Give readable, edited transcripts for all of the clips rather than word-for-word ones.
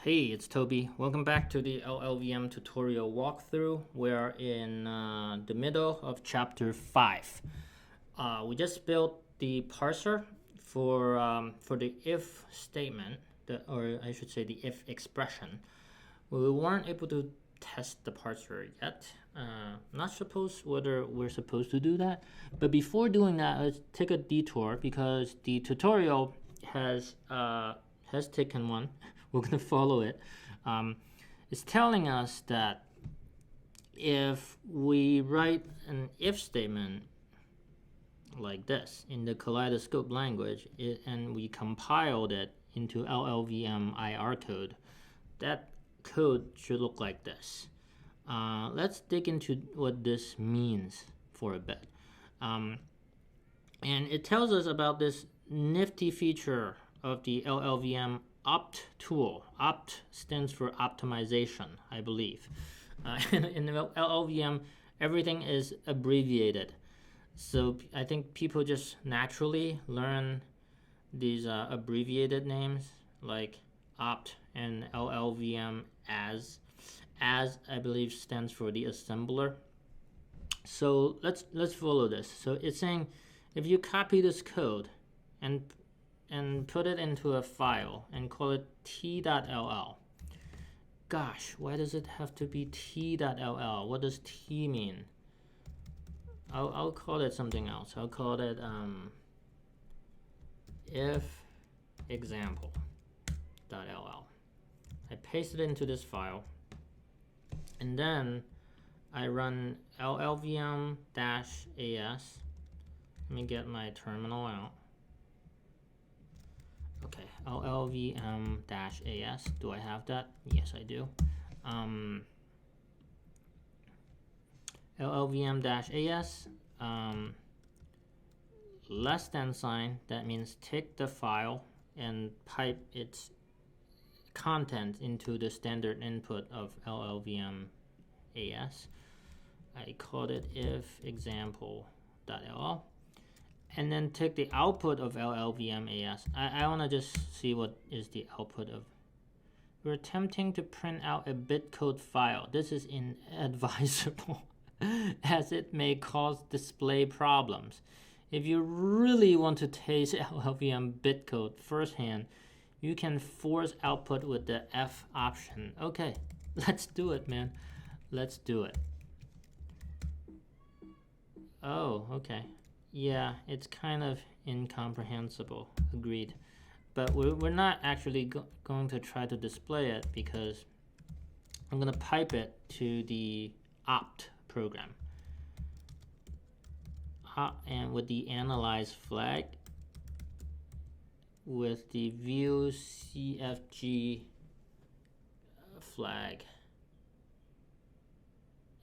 Hey, it's Toby. Welcome back to the LLVM tutorial walkthrough. We're in the middle of chapter 5. We just built the parser for the if statement, or I should say the if expression. We weren't able to test the parser yet. Not supposed whether we're supposed to do that. But before doing that, let's take a detour because the tutorial has taken one. We're going to follow it. It's telling us that if we write an if statement like this in the Kaleidoscope language and we compiled it into LLVM IR code, that code should look like this. Let's dig into what this means for a bit. And it tells us about this nifty feature of the LLVM opt tool. Opt stands for optimization, I believe. In the LLVM, everything is abbreviated. So I think people just naturally learn these abbreviated names like opt and LLVM as. As I believe stands for the assembler. So let's follow this. So it's saying if you copy this code and put it into a file and call it t.ll. Gosh, why does it have to be t.ll? What does t mean? I'll call it something else. I'll call it if example.ll. I paste it into this file, and then I run LLVM-as. Let me get my terminal out. Okay, LLVM-as. Do I have that? Yes, I do. LLVM-as, less than sign, that means take the file and pipe its content into the standard input of LLVM-as. I called it if example.ll. And then take the output of LLVM-as. I want to just see what is the output of. We're attempting to print out a bitcode file. This is inadvisable as it may cause display problems. If you really want to taste LLVM bitcode firsthand, you can force output with the F option. Okay, let's do it, man. Let's do it. Oh, okay. Yeah, it's kind of incomprehensible. Agreed. But we're not actually going to try to display it because I'm going to pipe it to the opt program. And with the analyze flag, with the view CFG flag.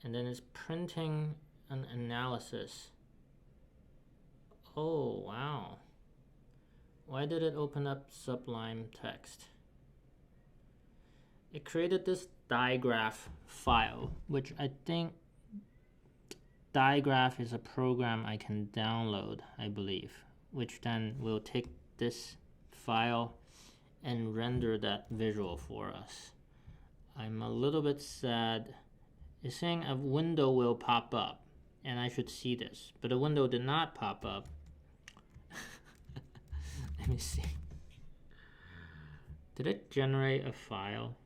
And then it's printing an analysis. Oh, wow. Why did it open up Sublime Text? It created this digraph file, which I think digraph is a program I can download, I believe, which then will take this file and render that visual for us. I'm a little bit sad. It's saying a window will pop up, and I should see this, but a window did not pop up. Let me see. Did it generate a file?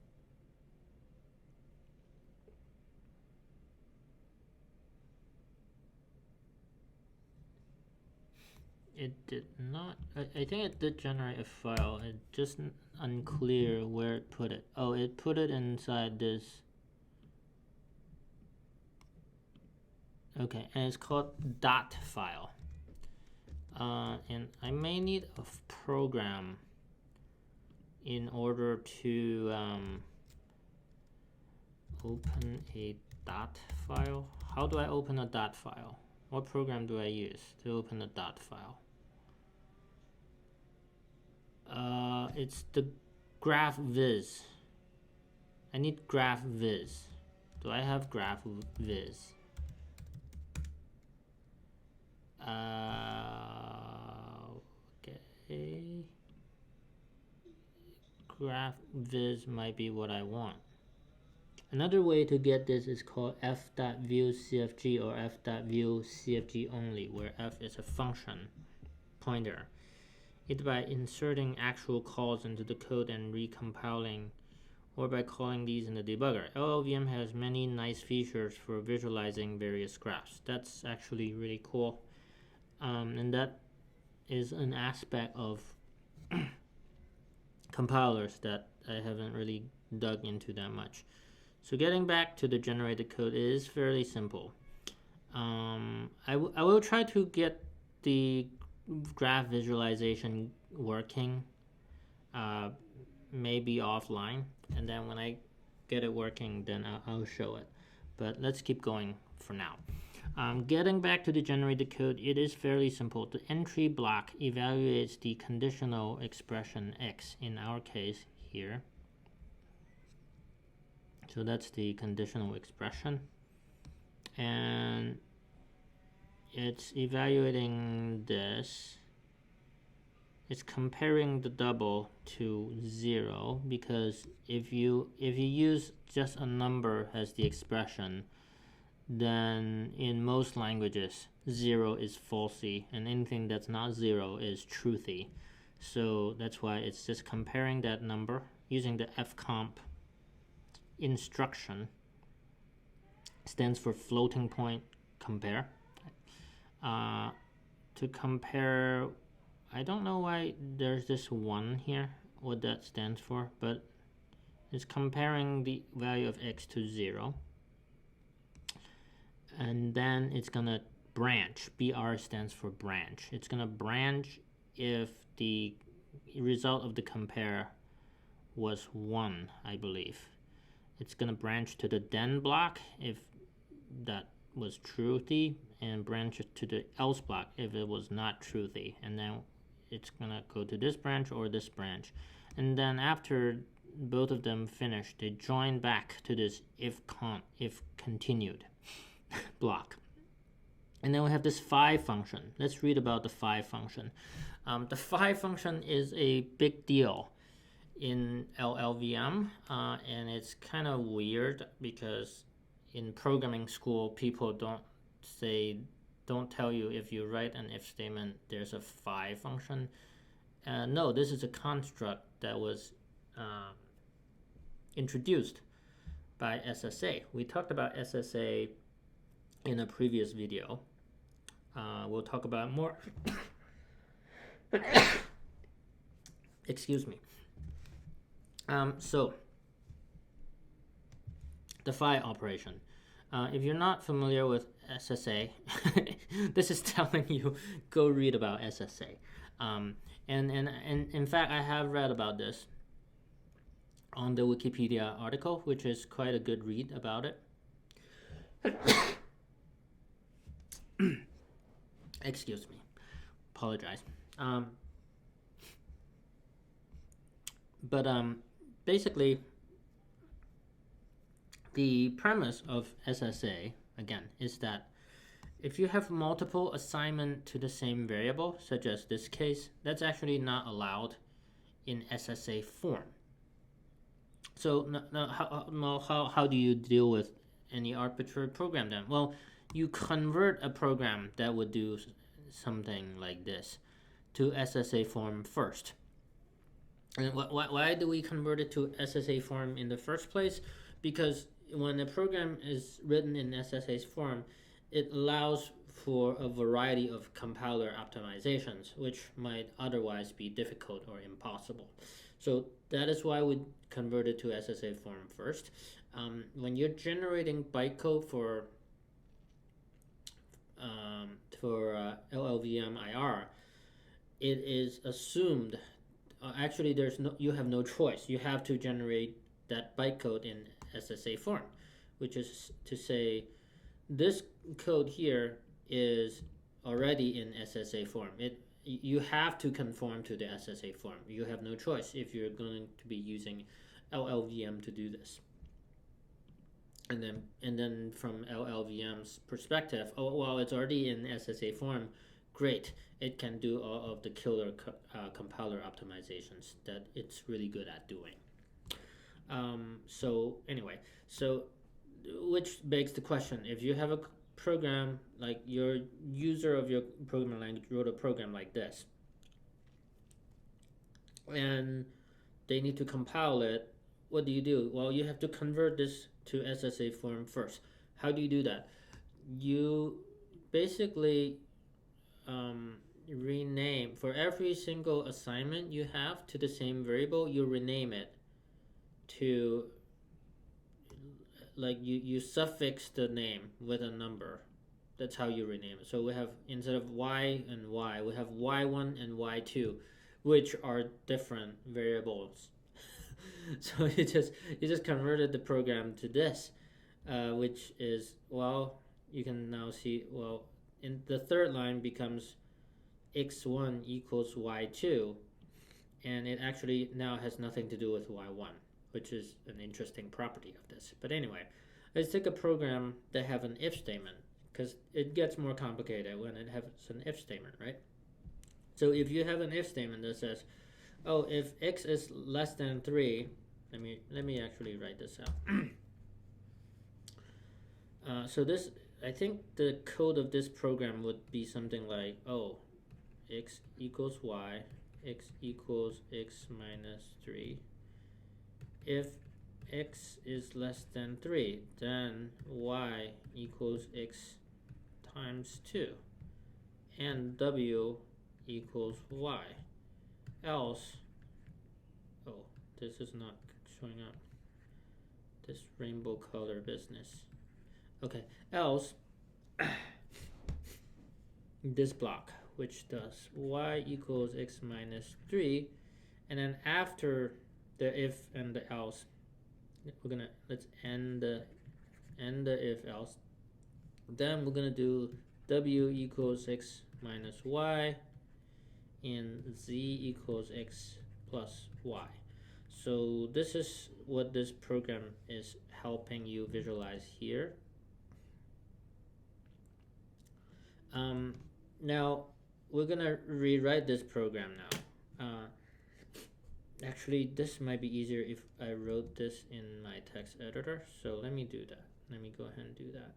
It did not. I think it did generate a file. It's just unclear where it put it. Oh, it put it inside this. Okay, and it's called dot file. And I may need a program in order to open a dot file. How do I open a dot file? What program do I use to open a dot file? It's the graph viz. I need graph viz. Do I have graph viz? Okay. graph viz might be what I want. Another way to get this is called f.viewCFG or f.viewCFG only, where f is a function pointer. Either by inserting actual calls into the code and recompiling, or by calling these in the debugger. LLVM has many nice features for visualizing various graphs. That's actually really cool. And that is an aspect of compilers that I haven't really dug into that much. So getting back to the generated code is fairly simple. I will try to get the graph visualization working, maybe offline, and then when I get it working, then I'll show it. But let's keep going for now. Getting back to the generated code, it is fairly simple. The entry block evaluates the conditional expression x, in our case here. So that's the conditional expression. And it's evaluating this. It's comparing the double to 0, because if you use just a number as the expression, then in most languages 0 is falsy and anything that's not 0 is truthy. So that's why it's just comparing that number using the fcomp instruction. Stands for floating point compare. To compare, I don't know why there's this 1 here, what that stands for, but it's comparing the value of x to 0. And then it's gonna branch. BR stands for branch. It's gonna branch if the result of the compare was 1, I believe. It's gonna branch to the then block if that was truthy, and branch it to the else block if it was not truthy, and then it's gonna go to this branch or this branch. And then after both of them finish, they join back to this if continued block. And then we have this Phi function. Let's read about the Phi function. The Phi function is a big deal in LLVM, and it's kind of weird because in programming school people don't tell you if you write an if statement there's a Phi function. No, this is a construct that was introduced by SSA. We talked about SSA in a previous video. We'll talk about more. Excuse me. So the Phi operation. If you're not familiar with SSA, this is telling you go read about SSA. And in fact, I have read about this on the Wikipedia article, which is quite a good read about it. Excuse me. Apologize. But basically, the premise of SSA, again, is that if you have multiple assignment to the same variable, such as this case, that's actually not allowed in SSA form. So how do you deal with any arbitrary program then? Well, you convert a program that would do something like this to SSA form first. And why do we convert it to SSA form in the first place? Because when a program is written in SSA form, it allows for a variety of compiler optimizations, which might otherwise be difficult or impossible. So that is why we convert it to SSA form first. When you're generating bytecode for LLVM IR, it is assumed. Actually, you have no choice. You have to generate that bytecode in SSA form, which is to say, this code here is already in SSA form. You have to conform to the SSA form. You have no choice if you're going to be using LLVM to do this. And then from LLVM's perspective, well, it's already in SSA form. great. It can do all of the killer compiler optimizations that it's really good at doing. So anyway, so which begs the question, if you have a program, like your user of your programming language wrote a program like this, and they need to compile it, what do? Well, you have to convert this to SSA form first. How do you do that? You basically rename, for every single assignment you have to the same variable, you rename it to, like, you suffix the name with a number. That's how you rename it. So we have, instead of y and y, we have y1 and y2, which are different variables. So you just converted the program to this, which is, well, you can now see, well, in the third line becomes x1 equals y2, and it actually now has nothing to do with y1, which is an interesting property of this. But anyway, let's take a program that have an if statement, because it gets more complicated when it has an if statement, right? So if you have an if statement that says, oh, if x is less than 3, let me actually write this out. So this, I think the code of this program would be something like, oh, x equals y, x equals x minus 3. If x is less than 3, then y equals x times 2, and w equals y. Else, oh, this is not showing up, this rainbow color business. Okay, else this block, which does y equals x minus 3, and then after the if and the else, let's end the if else. Then we're gonna do w equals x minus y and z equals x plus y. So this is what this program is helping you visualize here. Now we're gonna rewrite this program now. Actually, this might be easier if I wrote this in my text editor. So let me do that. Let me go ahead and do that.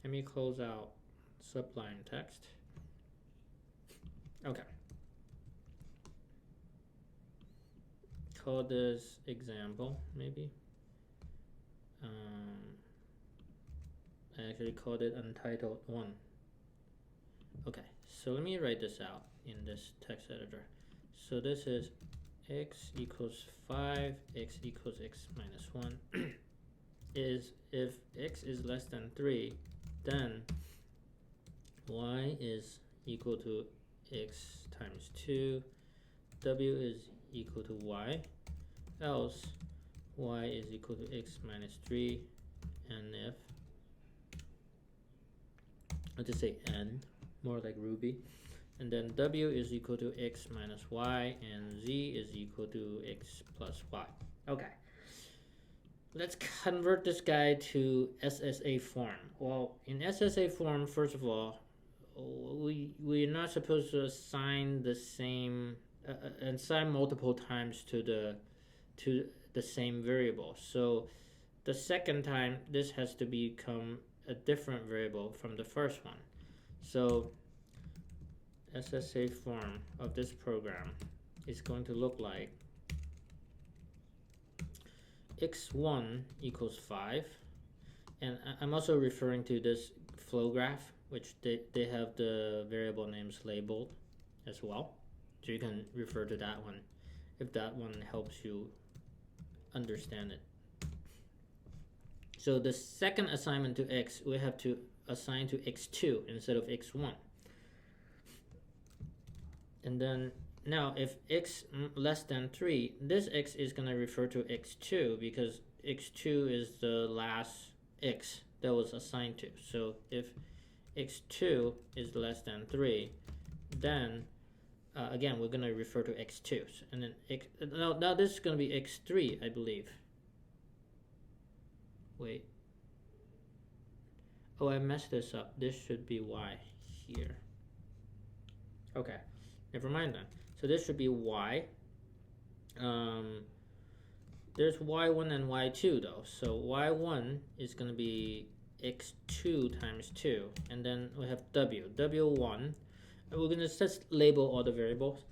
Let me close out sublime text. Okay. Call this example, maybe. I actually called it Untitled 1. Okay, so let me write this out in this text editor. So this is x equals 5, x equals x minus 1. Is if x is less than 3, then y is equal to x times 2, w is equal to y, else y is equal to x minus 3, and if, I'll just say n, more like Ruby, and then w is equal to x minus y, and z is equal to x plus y. Okay, let's convert this guy to SSA form. Well, in SSA form, first of all, we're not supposed to assign the same assign multiple times to the same variable. So the second time, this has to become a different variable from the first one. So SSA form of this program is going to look like x1 equals 5, and I'm also referring to this flow graph, which they have the variable names labeled as well, so you can refer to that one if that one helps you understand it. So the second assignment to x, we have to assign to x2 instead of x1. And then now if x less than 3, this x is going to refer to x2 because x2 is the last x that was assigned to. So if x2 is less than 3, then again, we're going to refer to x2. And then now this is going to be x3, I believe. Wait. Oh, I messed this up. This should be y here. Okay, never mind then. So this should be y. There's y1 and y2 though. So y1 is going to be x2 times 2. And then we have w1. We're going to just label all the variables,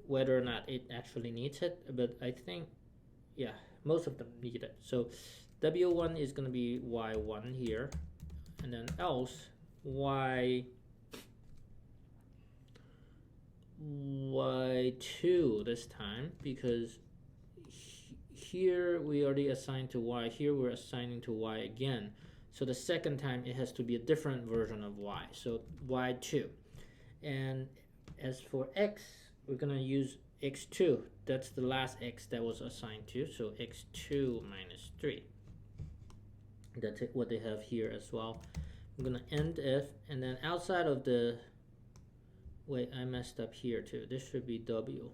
whether or not it actually needs it. But I think, yeah, most of them need it. So w1 is going to be y1 here. And then else y2 this time, because here we already assigned to y, here we're assigning to y again. So the second time it has to be a different version of y, so y2. And as for x, we're going to use x2. That's the last x that was assigned to, so x2 minus 3. That's what they have here as well. I'm going to end if, and then outside of the, wait, I messed up here too. This should be w.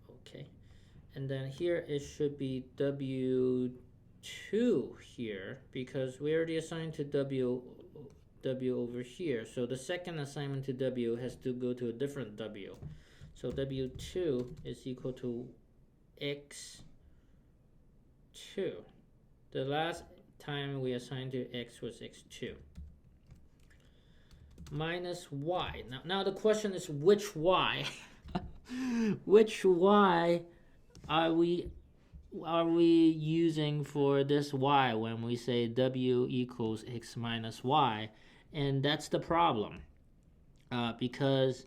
Okay. And then here it should be w2 here, because we already assigned to w over here. So the second assignment to w has to go to a different w. So w2 is equal to x2. The last time we assigned to x was x2. Minus y. Now the question is which y? Which y are we using for this y when we say w equals x minus y? And that's the problem, because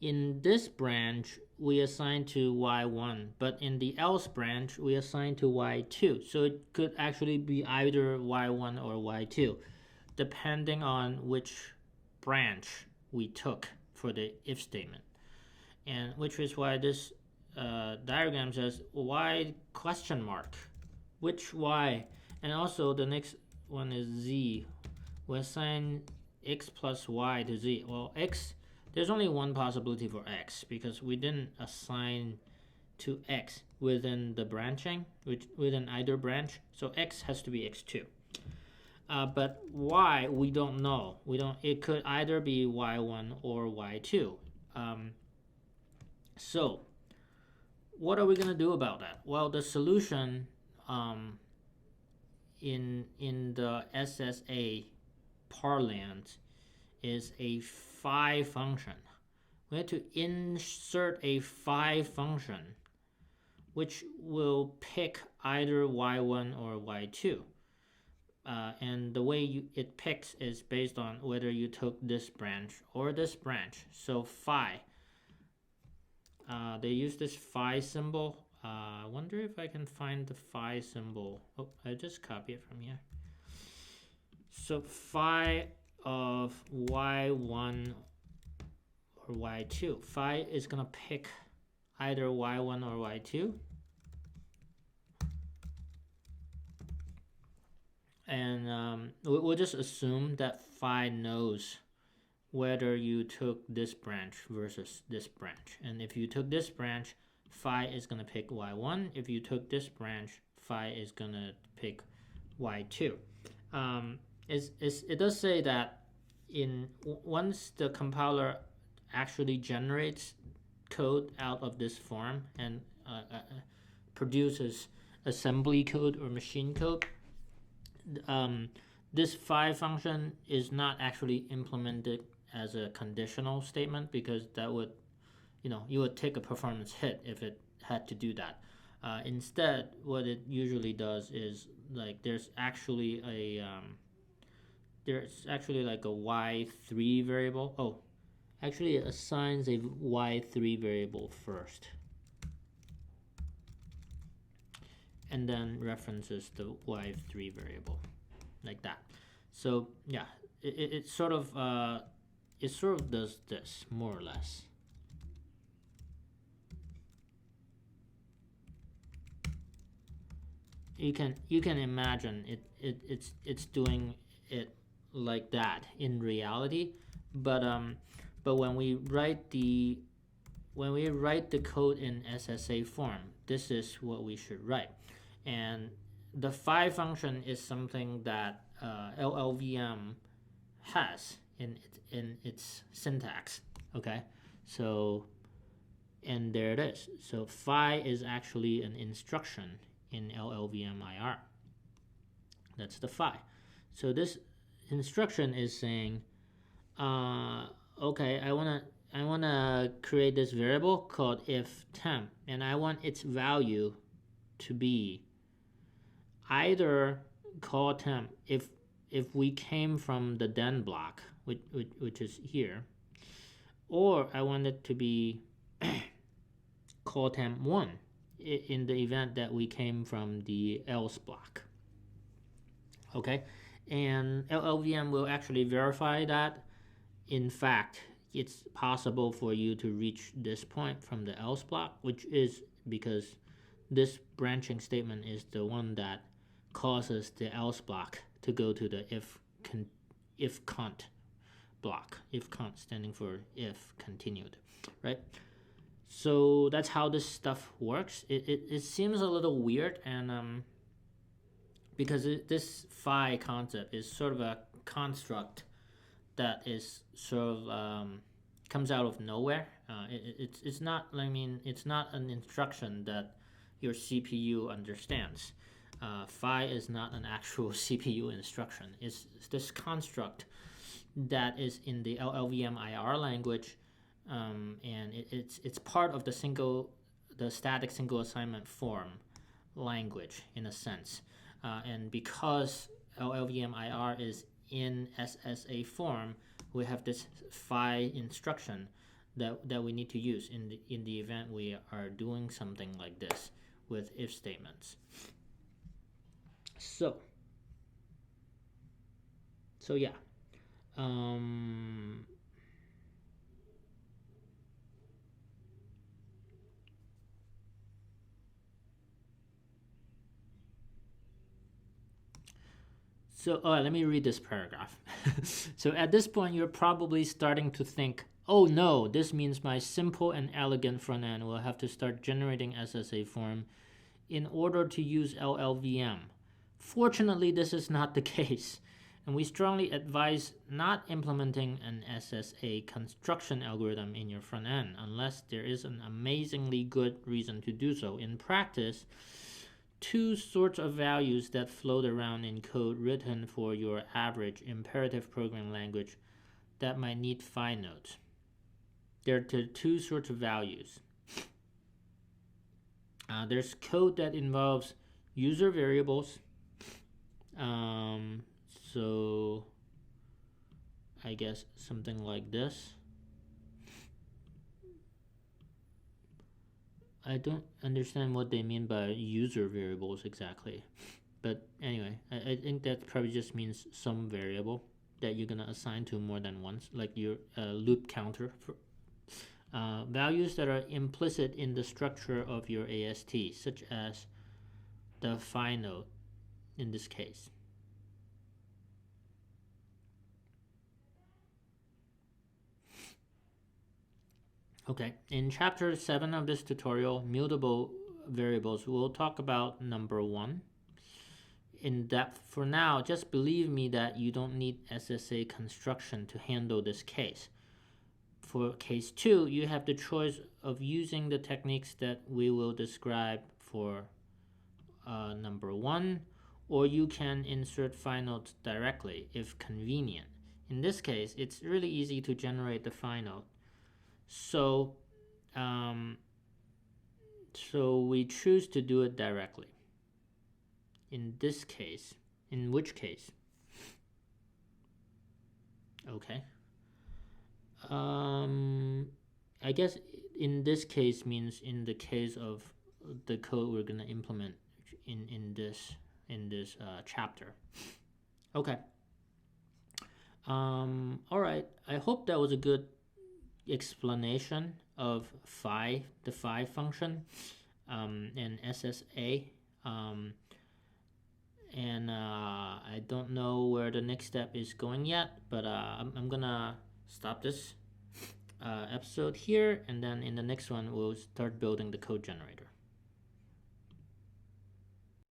in this branch we assign to y1, but in the else branch we assign to y2. So it could actually be either y1 or y2, depending on which branch we took for the if statement. And which is why this diagram says y question mark, which y? And also the next one is z. We assign x plus y to z. Well, x, there's only one possibility for x, because we didn't assign to x within the branching, within either branch. So x has to be x2. But y, we don't know. It could either be y1 or y2. So what are we going to do about that? Well, the solution in the SSA parlance is a phi function. We have to insert a phi function which will pick either y1 or y2. And the way it picks is based on whether you took this branch or this branch. So phi, they use this phi symbol. I wonder if I can find the phi symbol. Oh, I just copy it from here. So phi of y1 or y2. Phi is going to pick either y1 or y2. And we'll just assume that phi knows whether you took this branch versus this branch. And if you took this branch, phi is going to pick y1. If you took this branch, phi is going to pick y2. It does say that once the compiler actually generates code out of this form and produces assembly code or machine code, this phi function is not actually implemented as a conditional statement, because that would, you would take a performance hit if it had to do that. Instead, what it usually does is, like, there's actually like a y3 variable. Oh, actually it assigns a y3 variable first, and then references the y3 variable, like that. So yeah, it sort of does this more or less. You can imagine it's doing it like that in reality, but But when we write the code in SSA form, this is what we should write. And the Phi function is something that LLVM has in its syntax. Okay, so and there it is. So Phi is actually an instruction in LLVM IR. That's the Phi. So this instruction is saying, okay, I wanna create this variable called if temp, and I want its value to be either call temp if we came from the then block, which is here, or I want it to be call temp 1 in the event that we came from the else block. Okay, and LLVM will actually verify that in fact it's possible for you to reach this point from the else block, which is because this branching statement is the one that causes the else block to go to the if cont block. If cont standing for if continued, right? So that's how this stuff works. It seems a little weird, and because this Phi concept is sort of a construct that is sort of comes out of nowhere. It's not. I mean, it's not an instruction that your CPU understands. Phi is not an actual CPU instruction. It's this construct that is in the LLVM IR language, and it's part of the static single assignment form language in a sense. And because LLVM IR is in SSA form, we have this Phi instruction that we need to use in the event we are doing something like this with if statements. So yeah. So let me read this paragraph. So at this point, you're probably starting to think, oh no, this means my simple and elegant front end will have to start generating SSA form in order to use LLVM. Fortunately, this is not the case, and we strongly advise not implementing an SSA construction algorithm in your front end unless there is an amazingly good reason to do so. In practice, two sorts of values that float around in code written for your average imperative programming language that might need Phi nodes. There are two sorts of values. There's code that involves user variables. So I guess something like this. I don't understand what they mean by user variables exactly. But anyway, I think that probably just means some variable that you're going to assign to more than once, like your loop counter. Values that are implicit in the structure of your AST, such as the Phi node in this case. Okay, in chapter 7 of this tutorial, mutable variables, we'll talk about number 1 in depth. For now, just believe me that you don't need SSA construction to handle this case. For case 2, you have the choice of using the techniques that we will describe for number 1, or you can insert Phi nodes directly if convenient. In this case, it's really easy to generate the Phi node. So we choose to do it directly. In this case, in which case? Okay. I guess in this case means in the case of the code we're gonna implement in this chapter. Okay. All right. I hope that was a good explanation of the Phi function, and SSA. And I don't know where the next step is going yet, but I'm gonna stop this episode here, and then in the next one we'll start building the code generator.